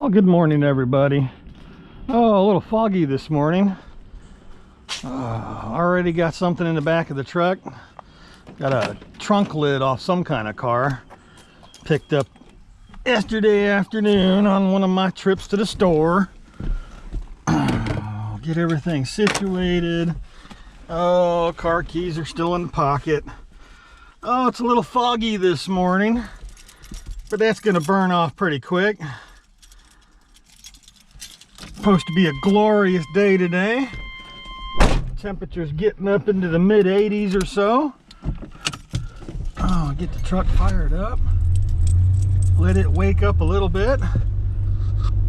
Well, good morning, everybody. Oh, a little foggy this morning. Already got something in the back of the truck. Got a trunk lid off some kind of car. Picked up yesterday afternoon on one of my trips to the store. Get everything situated. Oh, car keys are still in the pocket. Oh, it's a little foggy this morning, but that's gonna burn off pretty quick. Supposed to be a glorious day today. Temperature's getting up into the mid 80s or so. Oh, get the truck fired up. Let it wake up a little bit.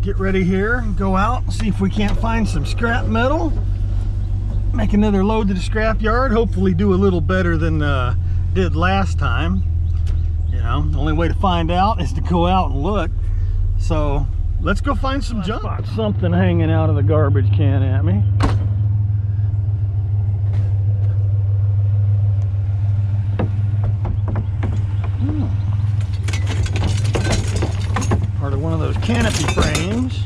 Get ready here and go out and see if we can't find some scrap metal. Make another load to the scrap yard. Hopefully do a little better than did last time. You know, the only way to find out is to go out and look. So let's go find some junk. Spot something hanging out of the garbage can at me. Part of one of those canopy frames.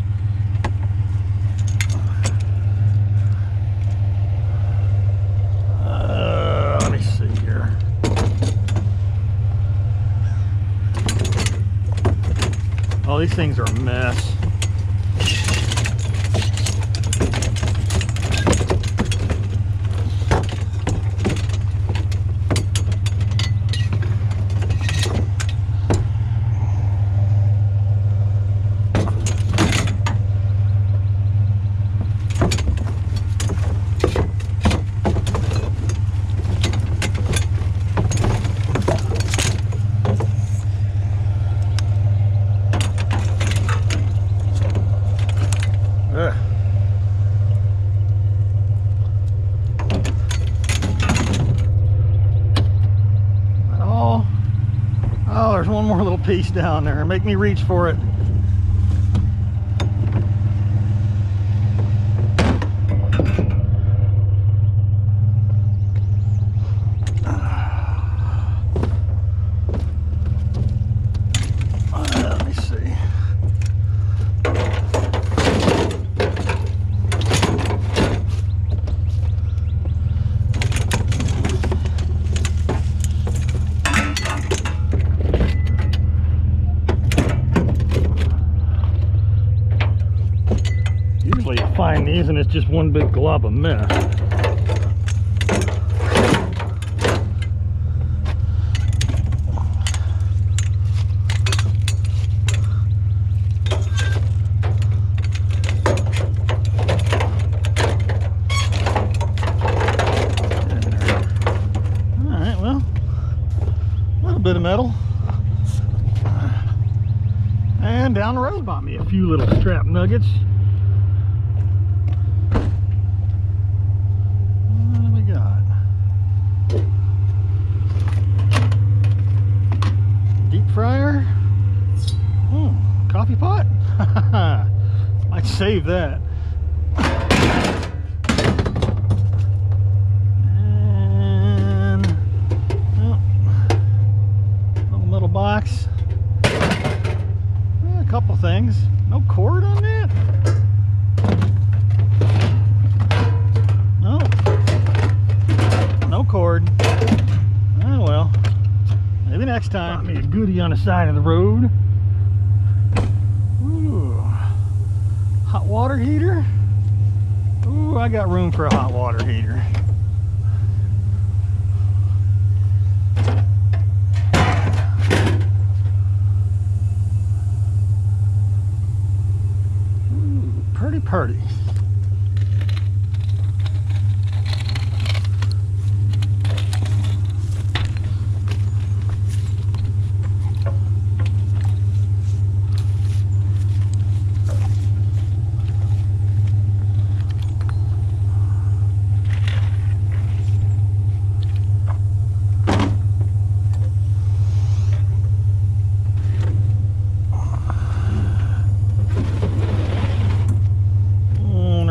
Let me see here. Oh, these things are a mess. Oh, there's one more little piece down there. Make me reach for it. Let me see. Usually you find these and it's just one big glob of mess. Alright, well, a little bit of metal. And down the road bought me a few little scrap nuggets. Fryer. Coffee pot. Might save that. And little metal box. A couple things. No cord on that. No cord. Oh well. Maybe next time. Got me a goodie on the side of the road. Ooh, hot water heater. Ooh, I got room for a hot water heater. Ooh, pretty.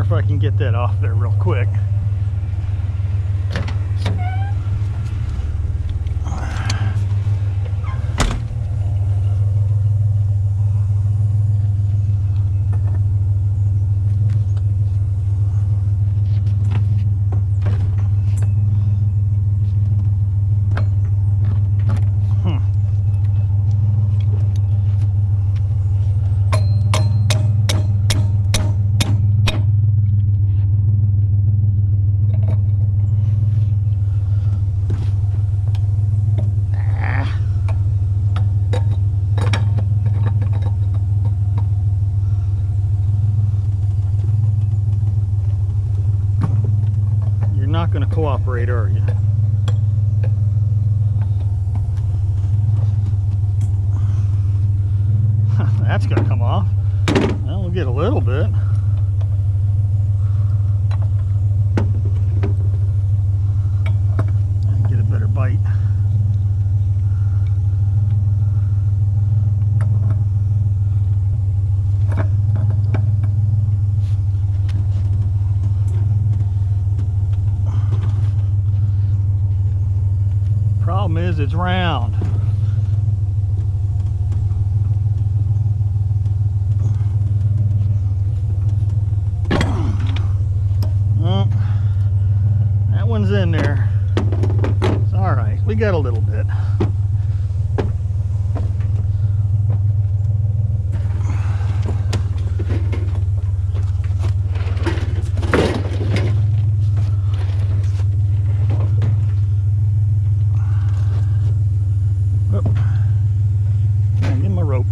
If I can get that off there real quick. going to cooperate, are you? That's going to come off. Well, we'll get a little bit. Get a better bite. Problem is, it's round. That one's in there. It's all right. We got a little bit. Give my rope.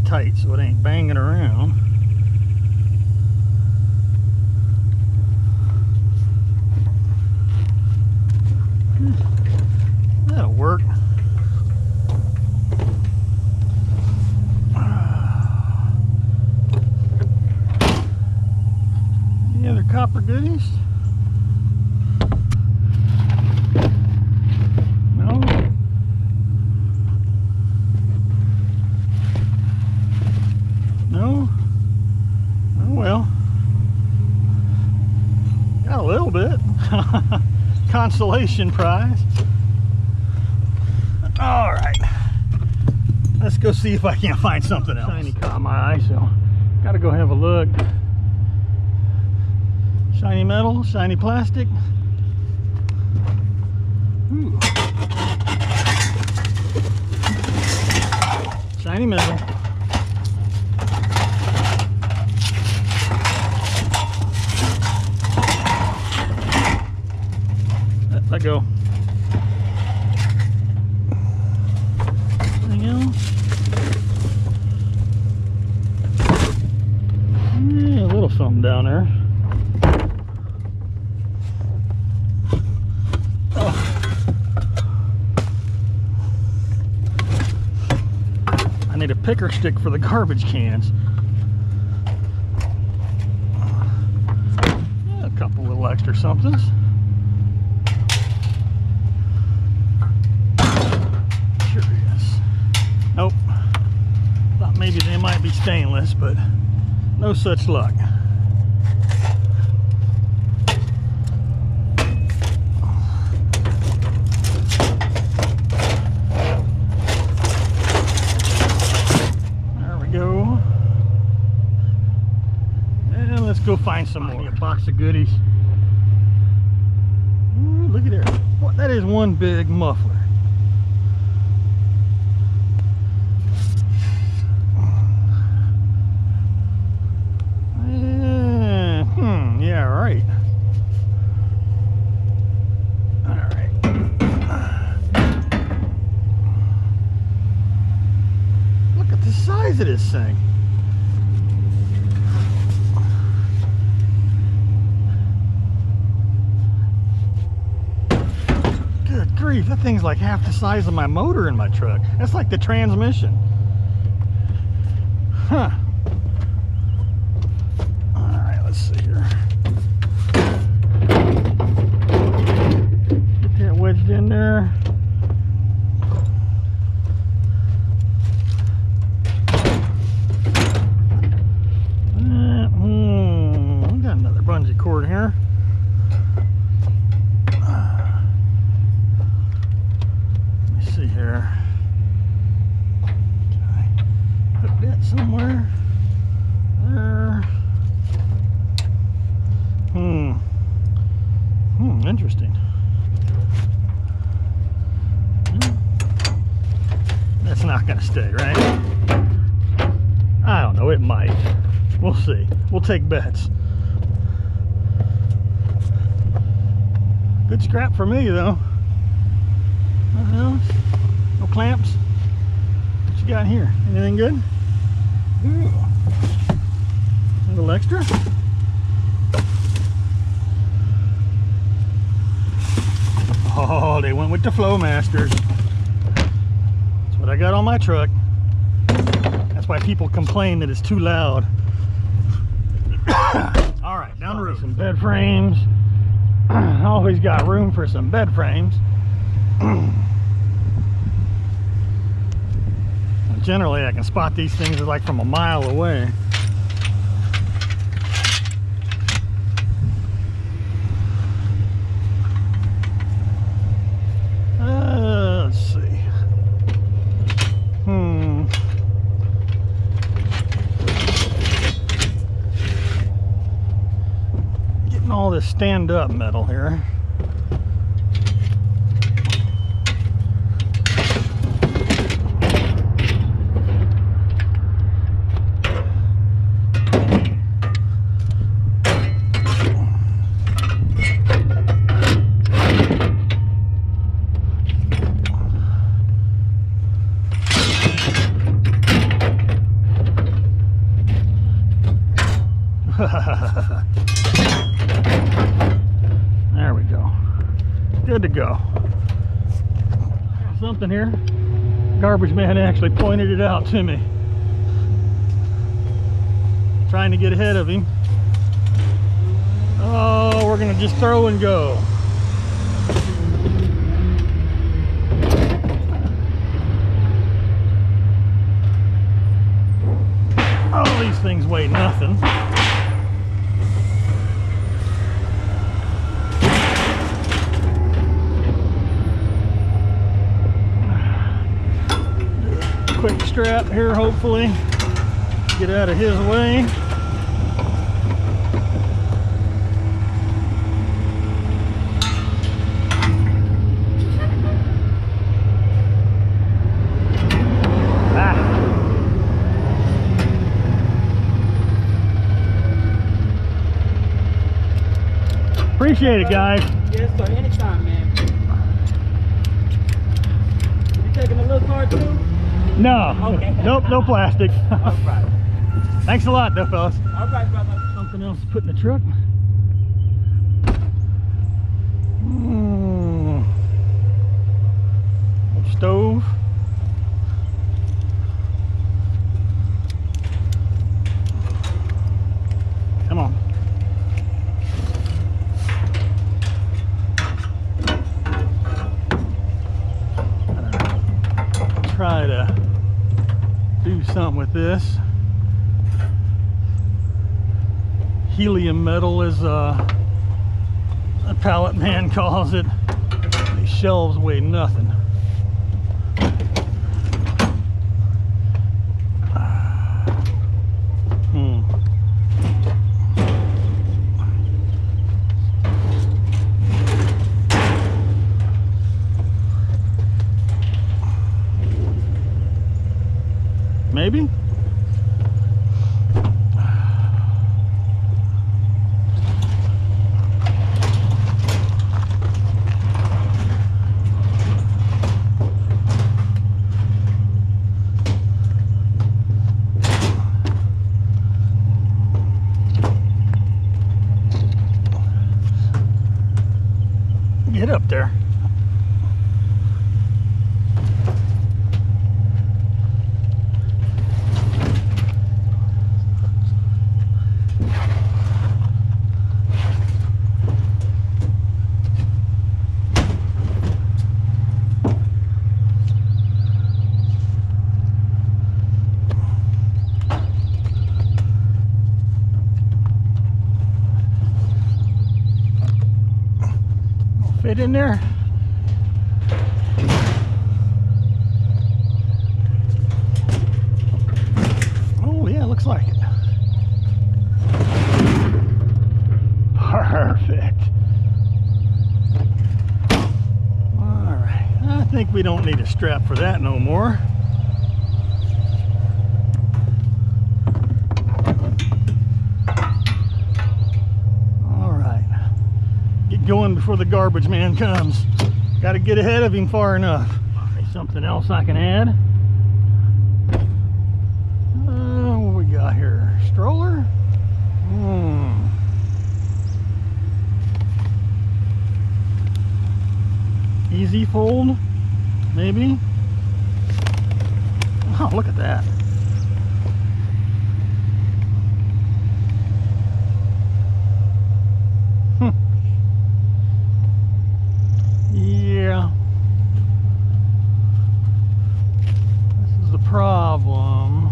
Tight so it ain't banging around. That'll work. Any other copper goodies? No? No? Oh well. Got a little bit. Consolation prize. Alright. Let's go see if I can't find something else. Shiny caught my eye, so gotta go have a look. Shiny metal, shiny plastic. Ooh. Shiny metal. Let go. Anything else? Yeah, a little something down there. Oh. I need a picker stick for the garbage cans. Yeah, a couple little extra somethings. Nope. Thought maybe they might be stainless, but no such luck. There we go. And let's go find some more. A box of goodies. Ooh, look at there. What? That is one big muffler. Yeah, right. All right. Look at the size of this thing. Good grief, that thing's like half the size of my motor in my truck. That's like the transmission. Huh. Let's see here. Get that wedged in there. We got another bungee cord here. stay, right? I don't know, it might. We'll see. We'll take bets. Good scrap for me, though. Nothing else? No clamps? What you got here? Anything good? Ooh. A little extra? Oh, they went with the Flowmasters. That's what I got on my truck. That's why people complain that it's too loud. All right, down the road. Some bed frames. Always got room for some bed frames. Generally, I can spot these things like from a mile away. Let's see. Getting all this stand-up metal here. There we go. Good to go. Something here. Garbage man actually pointed it out to me. Trying to get ahead of him. Oh, we're gonna just throw and go. Oh, these things weigh nothing. Quick strap here, hopefully. Get out of his way. Appreciate it, guys. Yes, sir. Anytime, man. You taking a little card too? No. Okay. Nope, no plastic. All right. Thanks a lot, though, fellas. All right, brother. Something else to put in the truck. Stove. Come on. Try to do something with this. Helium metal, as a pallet man calls it. These shelves weigh nothing. Maybe? Get up there. Fit in there. Oh yeah, looks like it. Perfect. All right, I think we don't need a strap for that no more. going before the garbage man comes. Got to get ahead of him far enough. Something else I can add. What we got here? Stroller? Easy fold, maybe. Oh, look at that. Yeah. This is the problem.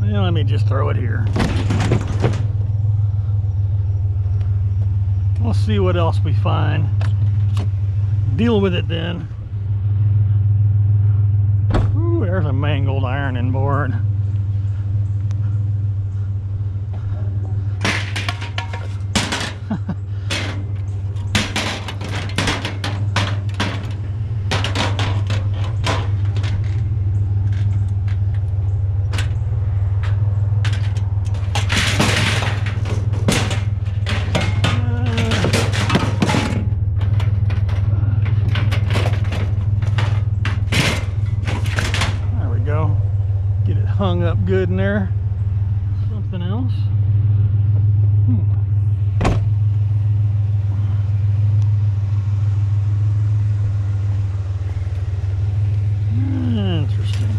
Well, let me just throw it here. We'll see what else we find. Deal with it then. Ooh, there's a mangled ironing board. Hung up good in there. Something else. Interesting.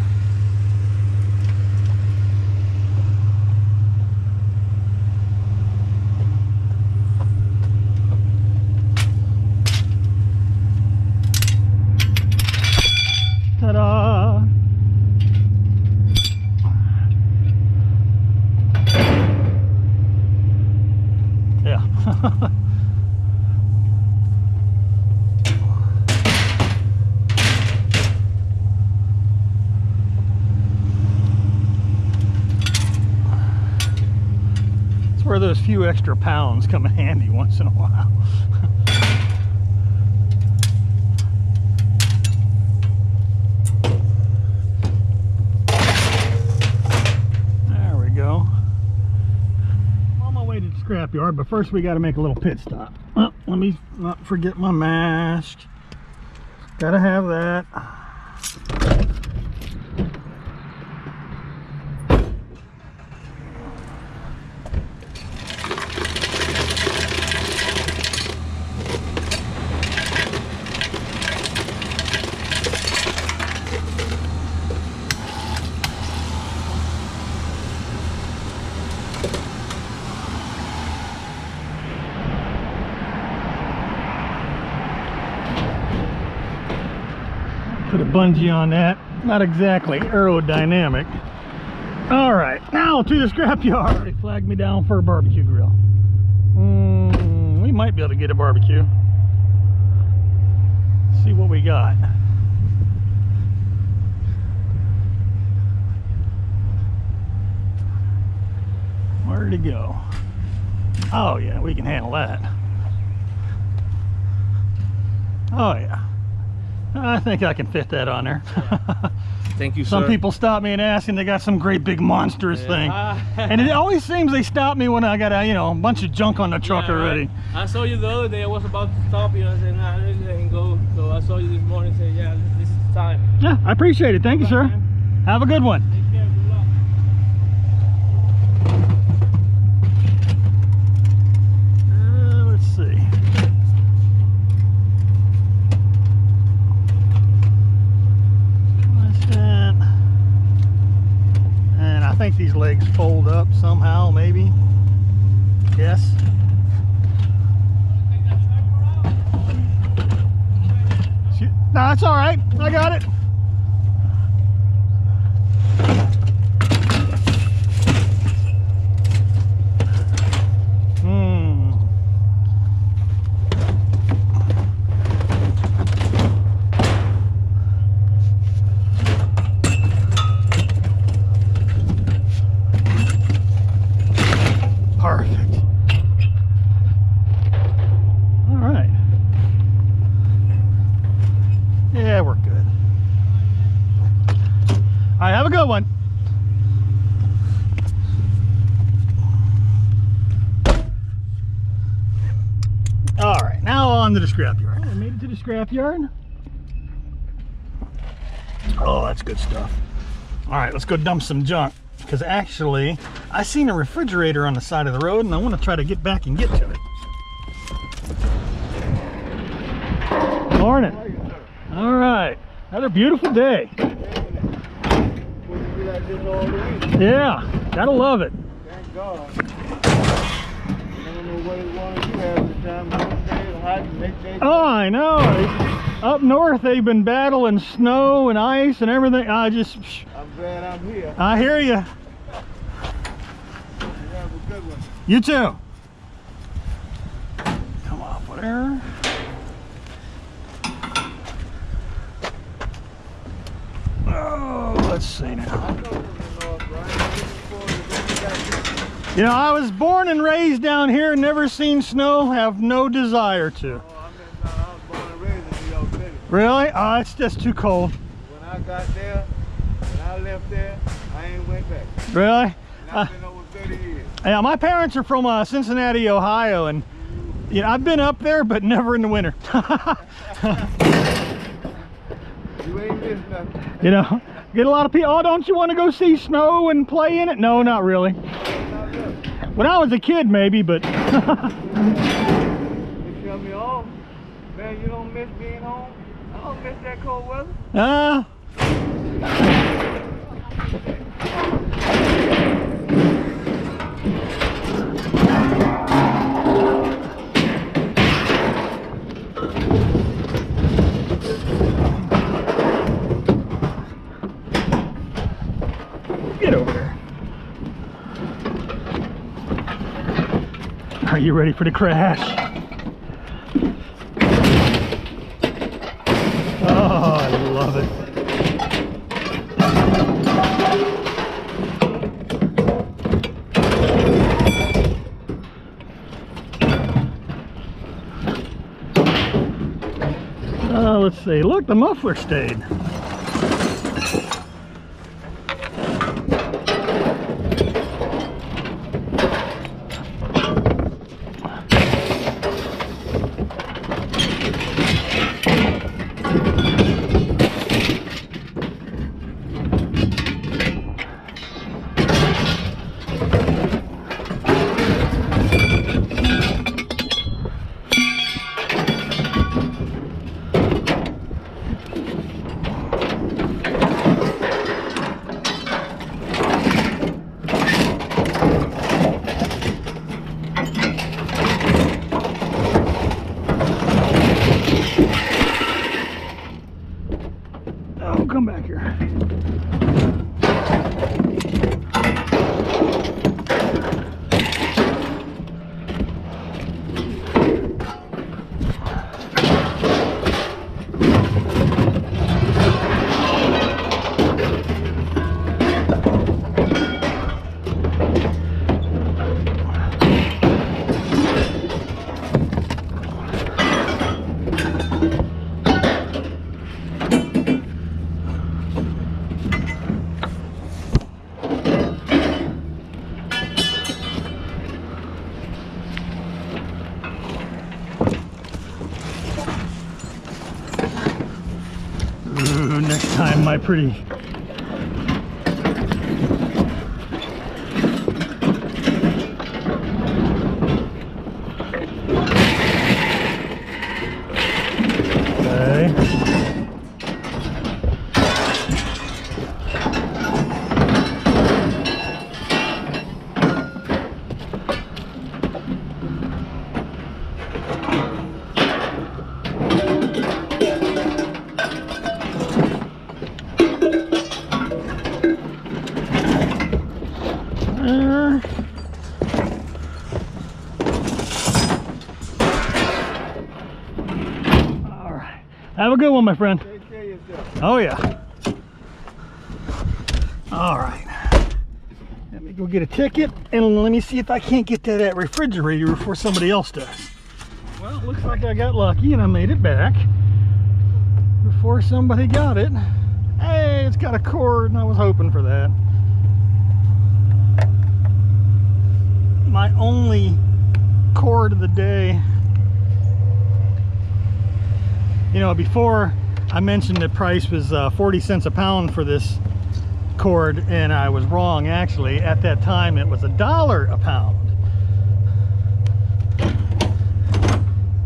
Ta-da! It's where those few extra pounds come in handy once in a while. There we go. On my way to the scrapyard, but first we got to make a little pit stop. Oh, let me not forget my mask. Gotta have that. Put a bungee on that. Not exactly aerodynamic. All right, now to the scrapyard. They flagged me down for a barbecue grill. We might be able to get a barbecue. See what we got. Where'd it go? Oh yeah, we can handle that. Oh yeah. I think I can fit that on there. Thank you, sir. Some people stop me and ask, and they got some great big monstrous thing. And it always seems they stop me when I got a, a bunch of junk on the truck already. I saw you the other day. I was about to stop you. I said, nah, I didn't go. So I saw you this morning and said, yeah, this is the time. Yeah, I appreciate it. Thank you, sir. Man. Have a good one. Take care. Good luck. Let's see. And I think these legs fold up somehow, maybe. Yes. No, it's all right. I got it. Perfect. All right. Yeah, we're good. on to the scrapyard. Oh, I made it to the scrapyard. Oh, that's good stuff. All right, let's go dump some junk. Because actually, I seen a refrigerator on the side of the road, and I want to try to get back and get to it. Morning. All right, another beautiful day. Yeah, gotta love it. Thank God. I don't know what it was you have the time. Oh, I know. Up north, they've been battling snow and ice and everything. I'm glad I'm here. I hear you. You have a good one. You too. Come off there. Oh, let's see now. You know, I was born and raised down here, never seen snow, have no desire to. I was born and raised in New York City. Really? Oh, it's just too cold. When I got there, when I left there, I ain't went back. Really? And I've been over 30 years. Yeah, my parents are from Cincinnati, Ohio, and you know, I've been up there, but never in the winter. You ain't missed nothing. You know, get a lot of people, oh, don't you want to go see snow and play in it? No, not really. When I was a kid, maybe, but... You tell me, oh, man, you don't miss being home? I don't miss that cold weather. Get over there. Are you ready for the crash? Oh, I love it. Let's see. Look, the muffler stayed. Oh, come back here. Ooh, next time, my pretty. Okay. Have a good one, my friend. Take care of yourself. Oh, yeah. All right. Let me go get a ticket, and let me see if I can't get to that refrigerator before somebody else does. Well, it looks like I got lucky, and I made it back before somebody got it. Hey, it's got a cord, and I was hoping for that. My only cord of the day You know, before I mentioned the price was 40 cents a pound for this cord, and I was wrong. Actually, at that time it was $1 a pound,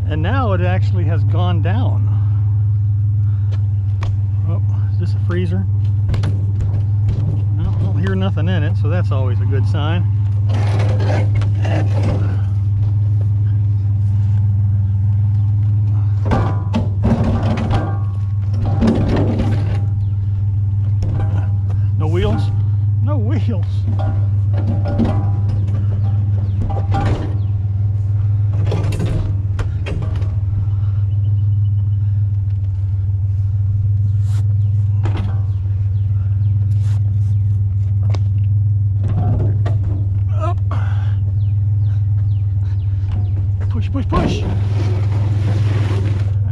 and now it actually has gone down. Oh, is this a freezer? No, I don't hear nothing in it, so that's always a good sign. No wheels? No wheels. Up. Push, push, push.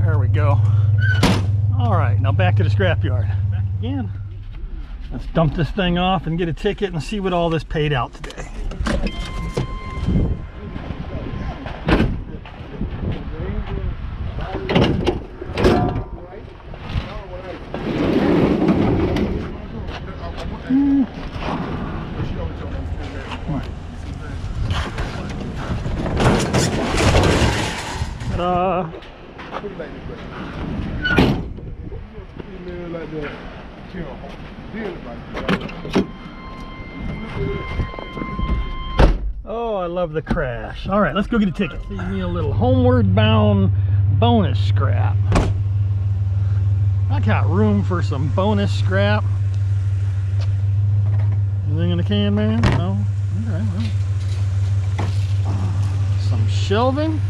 There we go. All right, now back to the scrapyard. Back again. Let's dump this thing off and get a ticket and see what all this paid out today. Oh, I love the crash. All right, let's go get a ticket. See me a little homeward bound bonus scrap. I got room for some bonus scrap. Anything in the can, man? No? Okay, well. Some shelving.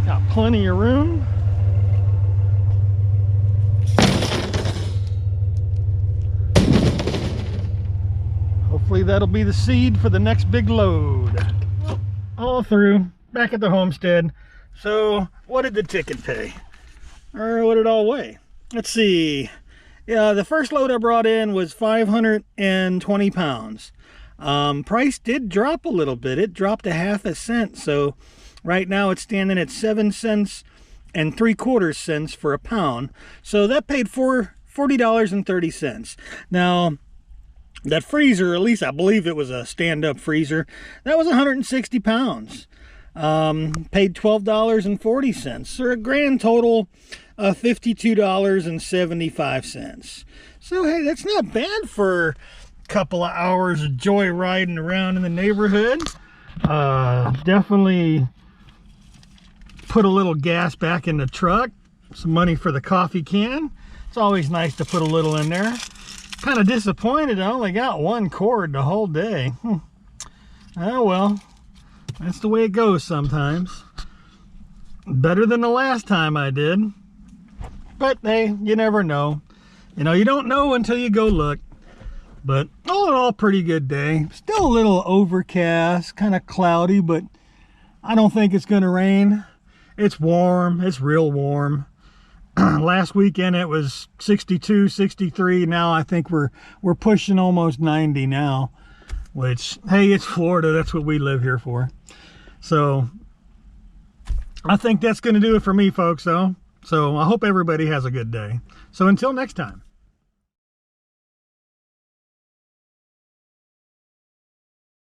Got plenty of room. Hopefully that'll be the seed for the next big load. All through, back at the homestead. So what did the ticket pay? Or what did it all weigh? Let's see. Yeah, the first load I brought in was 520 pounds. Price did drop a little bit. It dropped 1/2 cent. So right now it's standing at 7 cents and 3/4 cents for a pound. So that paid $40.30. Now, that freezer, at least I believe it was a stand-up freezer, that was 160 pounds. Paid $12.40, or a grand total of $52.75. So hey, that's not bad for a couple of hours of joyriding around in the neighborhood. Definitely put a little gas back in the truck, some money for the coffee can. It's always nice to put a little in there. Kind of disappointed I only got one cord the whole day. Oh well, that's the way it goes sometimes. Better than the last time I did. But hey, you never know. You know, you don't know until you go look. But all in all, pretty good day. Still a little overcast, kind of cloudy, but I don't think it's gonna rain. It's warm, it's real warm. Last weekend it was 62, 63. Now I think we're pushing almost 90 now, which, hey, it's Florida. That's what we live here for. So I think that's going to do it for me, folks, though. So I hope everybody has a good day. So until next time.